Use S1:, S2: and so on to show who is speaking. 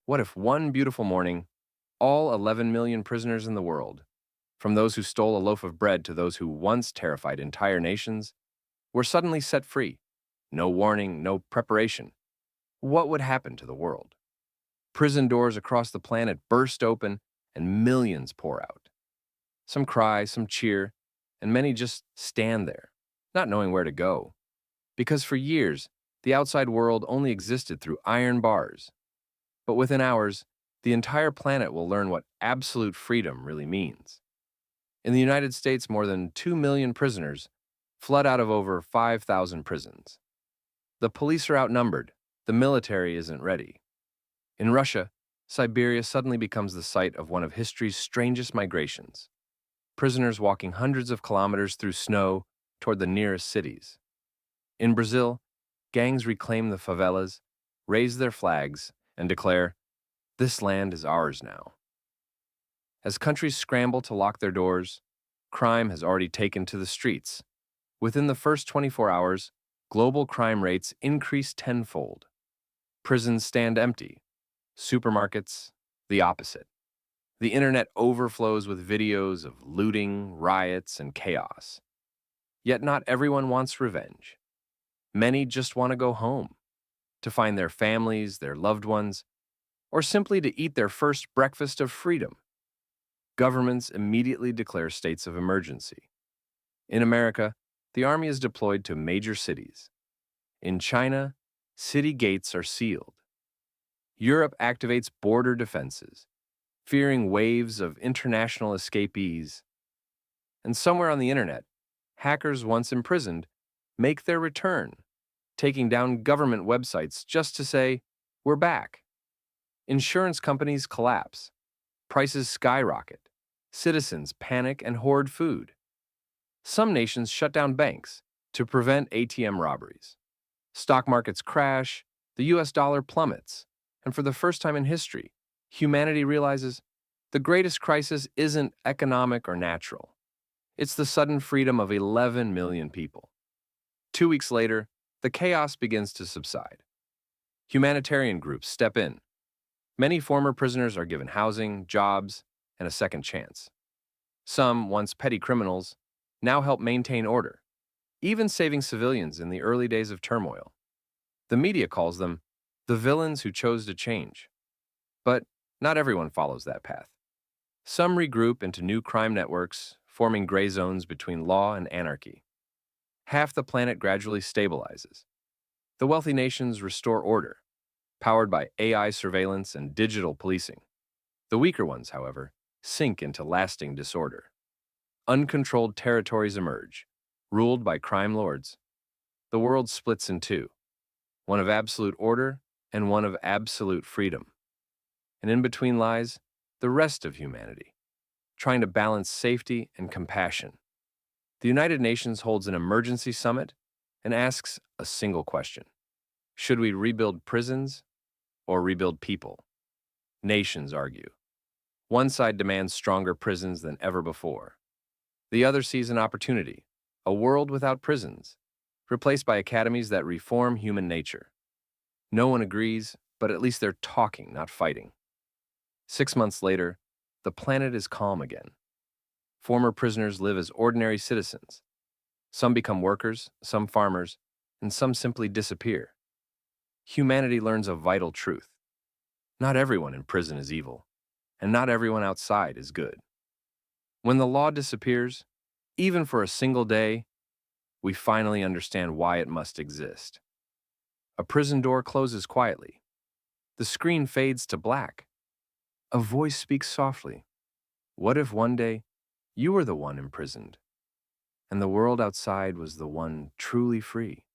S1: What if one beautiful morning, all 11 million prisoners in the world, from those who stole a loaf of bread to those who once terrified entire nations, were suddenly set free? No warning, no preparation. What would happen to the world? Prison doors across the planet burst open and millions pour out. Some cry, some cheer, and many just stand there, not knowing where to go. Because for years, the outside world only existed through iron bars. But within hours, the entire planet will learn what absolute freedom really means. In the United States, more than 2 million prisoners flood out of over 5,000 prisons. The police are outnumbered, the military isn't ready. In Russia, Siberia suddenly becomes the site of one of history's strangest migrations. Prisoners walking hundreds of kilometers through snow toward the nearest cities. In Brazil, gangs reclaim the favelas, raise their flags, and declare, "This land is ours now." As countries scramble to lock their doors, crime has already taken to the streets. Within the first 24 hours, global crime rates increase tenfold. Prisons stand empty. Supermarkets, the opposite. The internet overflows with videos of looting, riots, and chaos. Yet not everyone wants revenge. Many just want to go home, to find their families, their loved ones, or simply to eat their first breakfast of freedom. Governments immediately declare states of emergency. In America, the army is deployed to major cities. In China, city gates are sealed. Europe activates border defenses, fearing waves of international escapees. And somewhere on the internet, hackers once imprisoned make their return, taking down government websites just to say, "We're back." Insurance companies collapse, prices skyrocket, citizens panic and hoard food. Some nations shut down banks to prevent ATM robberies. Stock markets crash, the US dollar plummets, and for the first time in history, humanity realizes the greatest crisis isn't economic or natural. It's the sudden freedom of 11 million people. 2 weeks later, the chaos begins to subside. Humanitarian groups step in. Many former prisoners are given housing, jobs, and a second chance. Some, once petty criminals, now help maintain order, even saving civilians in the early days of turmoil. The media calls them the villains who chose to change. But not everyone follows that path. Some regroup into new crime networks, forming gray zones between law and anarchy. Half the planet gradually stabilizes. The wealthy nations restore order, powered by AI surveillance and digital policing. The weaker ones, however, sink into lasting disorder. Uncontrolled territories emerge, ruled by crime lords. The world splits in two, one of absolute order and one of absolute freedom. And in between lies the rest of humanity, trying to balance safety and compassion. The United Nations holds an emergency summit and asks a single question: should we rebuild prisons or rebuild people? Nations argue. One side demands stronger prisons than ever before. The other sees an opportunity, a world without prisons, replaced by academies that reform human nature. No one agrees, but at least they're talking, not fighting. 6 months later, the planet is calm again. Former prisoners live as ordinary citizens. Some become workers, some farmers, and some simply disappear. Humanity learns a vital truth. Not everyone in prison is evil, and not everyone outside is good. When the law disappears, even for a single day, we finally understand why it must exist. A prison door closes quietly. The screen fades to black. A voice speaks softly. What if one day you were the one imprisoned, and the world outside was the one truly free?